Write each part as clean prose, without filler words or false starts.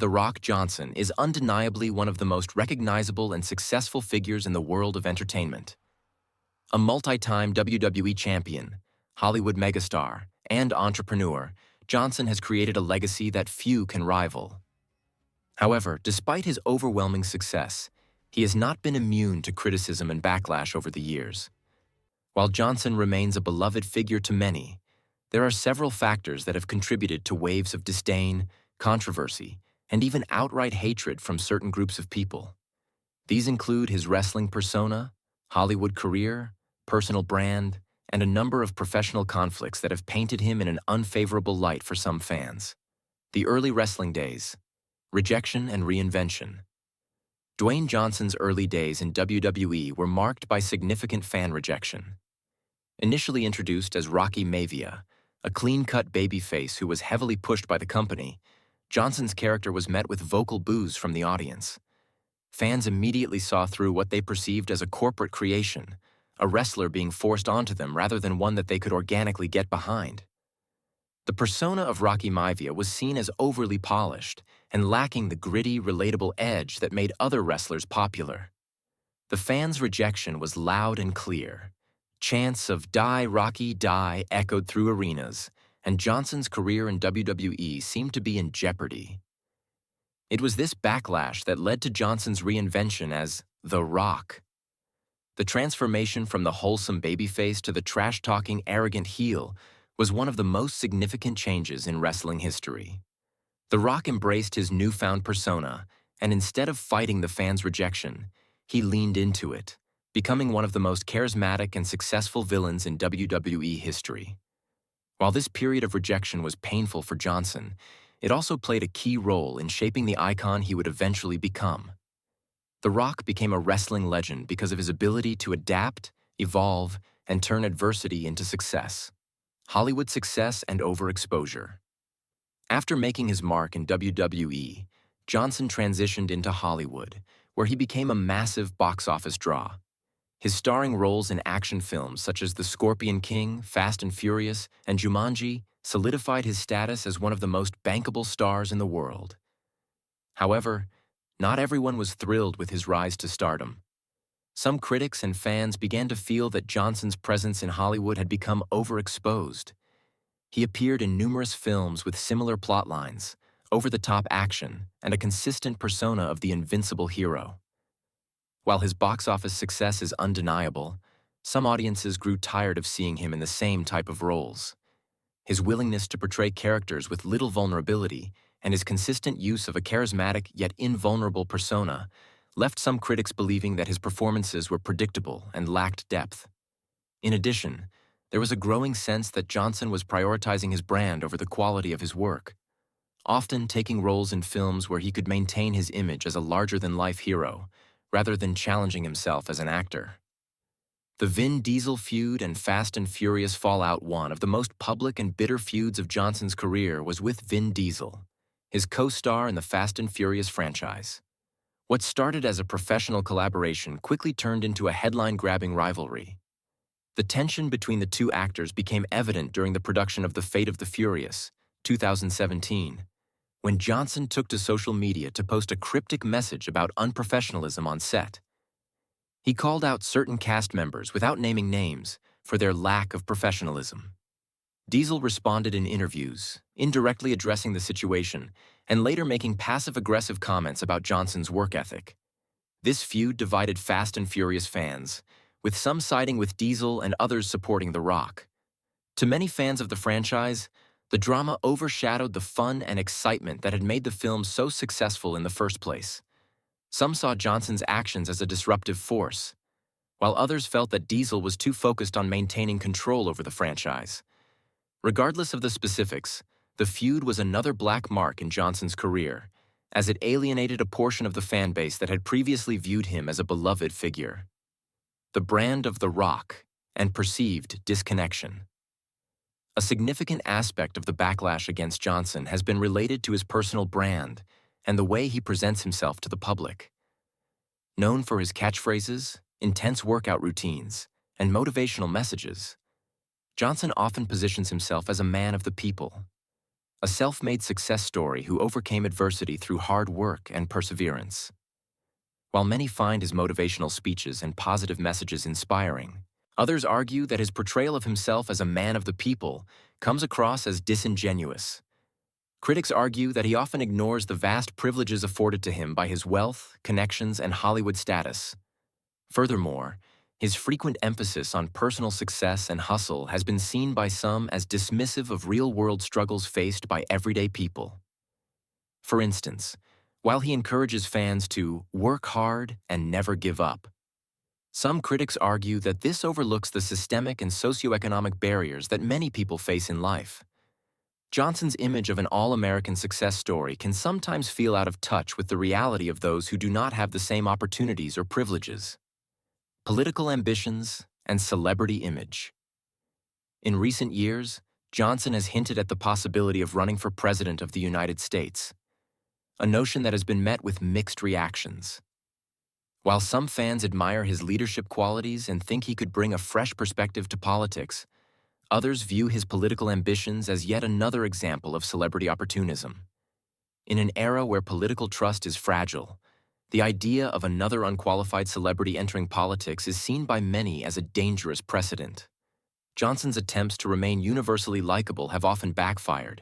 The Rock Johnson is undeniably one of the most recognizable and successful figures in the world of entertainment. A multi-time WWE champion, Hollywood megastar, and entrepreneur, Johnson has created a legacy that few can rival. However, despite his overwhelming success, he has not been immune to criticism and backlash over the years. While Johnson remains a beloved figure to many, there are several factors that have contributed to waves of disdain, controversy, and even outright hatred from certain groups of people. These include his wrestling persona, Hollywood career, personal brand, and a number of professional conflicts that have painted him in an unfavorable light for some fans. The early wrestling days, rejection and reinvention. Dwayne Johnson's early days in WWE were marked by significant fan rejection. Initially introduced as Rocky Maivia, a clean-cut babyface who was heavily pushed by the company, Johnson's character was met with vocal boos from the audience. Fans immediately saw through what they perceived as a corporate creation, a wrestler being forced onto them rather than one that they could organically get behind. The persona of Rocky Maivia was seen as overly polished and lacking the gritty, relatable edge that made other wrestlers popular. The fans' rejection was loud and clear. Chants of "Die, Rocky, die" echoed through arenas, and Johnson's career in WWE seemed to be in jeopardy. It was this backlash that led to Johnson's reinvention as The Rock. The transformation from the wholesome babyface to the trash-talking, arrogant heel was one of the most significant changes in wrestling history. The Rock embraced his newfound persona, and instead of fighting the fans' rejection, he leaned into it, becoming one of the most charismatic and successful villains in WWE history. While this period of rejection was painful for Johnson, it also played a key role in shaping the icon he would eventually become. The Rock became a wrestling legend because of his ability to adapt, evolve, and turn adversity into success. Hollywood success and overexposure. After making his mark in WWE, Johnson transitioned into Hollywood, where he became a massive box office draw. His starring roles in action films such as The Scorpion King, Fast and Furious, and Jumanji solidified his status as one of the most bankable stars in the world. However, not everyone was thrilled with his rise to stardom. Some critics and fans began to feel that Johnson's presence in Hollywood had become overexposed. He appeared in numerous films with similar plotlines, over-the-top action, and a consistent persona of the invincible hero. While his box office success is undeniable, some audiences grew tired of seeing him in the same type of roles. His willingness to portray characters with little vulnerability and his consistent use of a charismatic yet invulnerable persona left some critics believing that his performances were predictable and lacked depth. In addition, there was a growing sense that Johnson was prioritizing his brand over the quality of his work, often taking roles in films where he could maintain his image as a larger-than-life hero, rather than challenging himself as an actor. The Vin Diesel feud and Fast and Furious fallout, one of the most public and bitter feuds of Johnson's career, was with Vin Diesel, his co-star in the Fast and Furious franchise. What started as a professional collaboration quickly turned into a headline-grabbing rivalry. The tension between the two actors became evident during the production of The Fate of the Furious, 2017, when Johnson took to social media to post a cryptic message about unprofessionalism on set. He called out certain cast members without naming names for their lack of professionalism. Diesel responded in interviews, indirectly addressing the situation, and later making passive-aggressive comments about Johnson's work ethic. This feud divided Fast and Furious fans, with some siding with Diesel and others supporting The Rock. To many fans of the franchise, the drama overshadowed the fun and excitement that had made the film so successful in the first place. Some saw Johnson's actions as a disruptive force, while others felt that Diesel was too focused on maintaining control over the franchise. Regardless of the specifics, the feud was another black mark in Johnson's career, as it alienated a portion of the fan base that had previously viewed him as a beloved figure. The brand of The Rock and perceived disconnection. A significant aspect of the backlash against Johnson has been related to his personal brand and the way he presents himself to the public. Known for his catchphrases, intense workout routines, and motivational messages, Johnson often positions himself as a man of the people. a self-made success story who overcame adversity through hard work and perseverance. While many find his motivational speeches and positive messages inspiring, others argue that his portrayal of himself as a man of the people comes across as disingenuous. Critics argue that he often ignores the vast privileges afforded to him by his wealth, connections, and Hollywood status. Furthermore, his frequent emphasis on personal success and hustle has been seen by some as dismissive of real-world struggles faced by everyday people. For instance, while he encourages fans to work hard and never give up, some critics argue that this overlooks the systemic and socioeconomic barriers that many people face in life. Johnson's image of an all-American success story can sometimes feel out of touch with the reality of those who do not have the same opportunities or privileges. Political ambitions and celebrity image. In recent years, Johnson has hinted at the possibility of running for president of the United States, a notion that has been met with mixed reactions. While some fans admire his leadership qualities and think he could bring a fresh perspective to politics, others view his political ambitions as yet another example of celebrity opportunism. In an era where political trust is fragile, the idea of another unqualified celebrity entering politics is seen by many as a dangerous precedent. Johnson's attempts to remain universally likable have often backfired,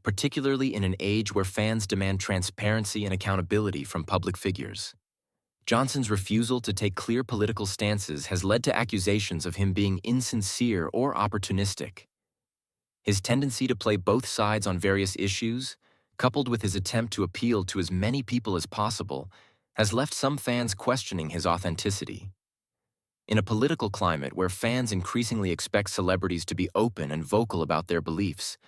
particularly in an age where fans demand transparency and accountability from public figures. Johnson's refusal to take clear political stances has led to accusations of him being insincere or opportunistic. His tendency to play both sides on various issues, coupled with his attempt to appeal to as many people as possible, has left some fans questioning his authenticity. In a political climate where fans increasingly expect celebrities to be open and vocal about their beliefs,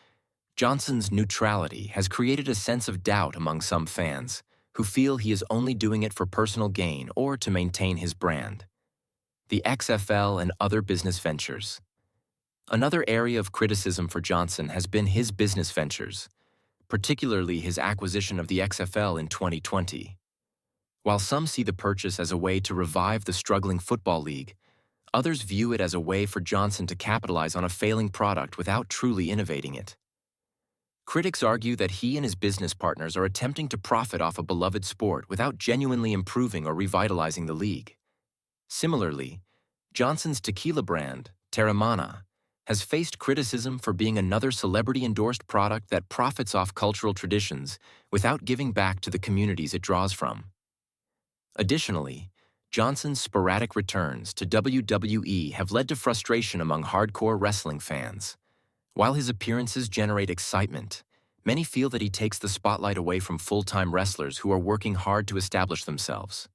Johnson's neutrality has created a sense of doubt among some fans, who feel he is only doing it for personal gain or to maintain his brand. The XFL and other business ventures. Another area of criticism for Johnson has been his business ventures, particularly his acquisition of the XFL in 2020. While some see the purchase as a way to revive the struggling football league, others view it as a way for Johnson to capitalize on a failing product without truly innovating it. Critics argue that he and his business partners are attempting to profit off a beloved sport without genuinely improving or revitalizing the league. Similarly, Johnson's tequila brand, Terramana, has faced criticism for being another celebrity-endorsed product that profits off cultural traditions without giving back to the communities it draws from. Additionally, Johnson's sporadic returns to WWE have led to frustration among hardcore wrestling fans. While his appearances generate excitement, many feel that he takes the spotlight away from full-time wrestlers who are working hard to establish themselves.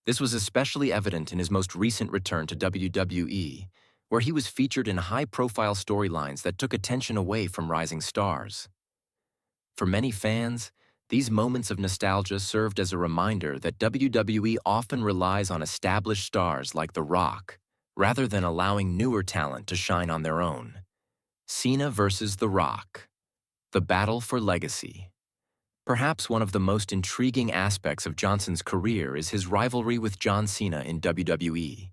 This was especially evident in his most recent return to WWE, where he was featured in high-profile storylines that took attention away from rising stars. For many fans, these moments of nostalgia served as a reminder that WWE often relies on established stars like The Rock, rather than allowing newer talent to shine on their own. Cena versus The Rock. The battle for legacy. Perhaps one of the most intriguing aspects of Johnson's career is his rivalry with John Cena in WWE.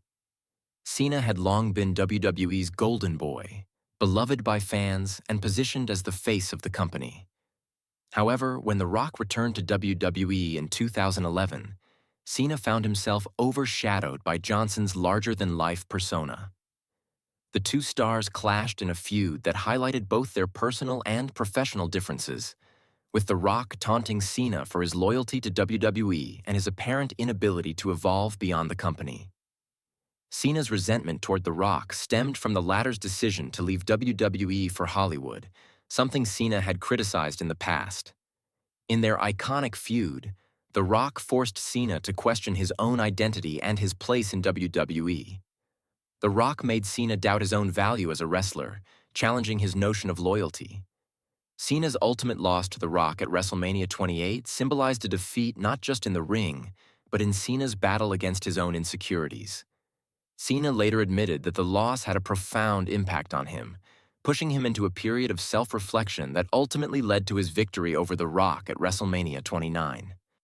Cena had long been WWE's golden boy, beloved by fans and positioned as the face of the company. However, when The Rock returned to WWE in 2011, Cena found himself overshadowed by Johnson's larger-than-life persona. The two stars clashed in a feud that highlighted both their personal and professional differences, with The Rock taunting Cena for his loyalty to WWE and his apparent inability to evolve beyond the company. Cena's resentment toward The Rock stemmed from the latter's decision to leave WWE for Hollywood, something Cena had criticized in the past. In their iconic feud, The Rock forced Cena to question his own identity and his place in WWE. The Rock made Cena doubt his own value as a wrestler, challenging his notion of loyalty. Cena's ultimate loss to The Rock at WrestleMania 28 symbolized a defeat not just in the ring, but in Cena's battle against his own insecurities. Cena later admitted that the loss had a profound impact on him, pushing him into a period of self-reflection that ultimately led to his victory over The Rock at WrestleMania 29.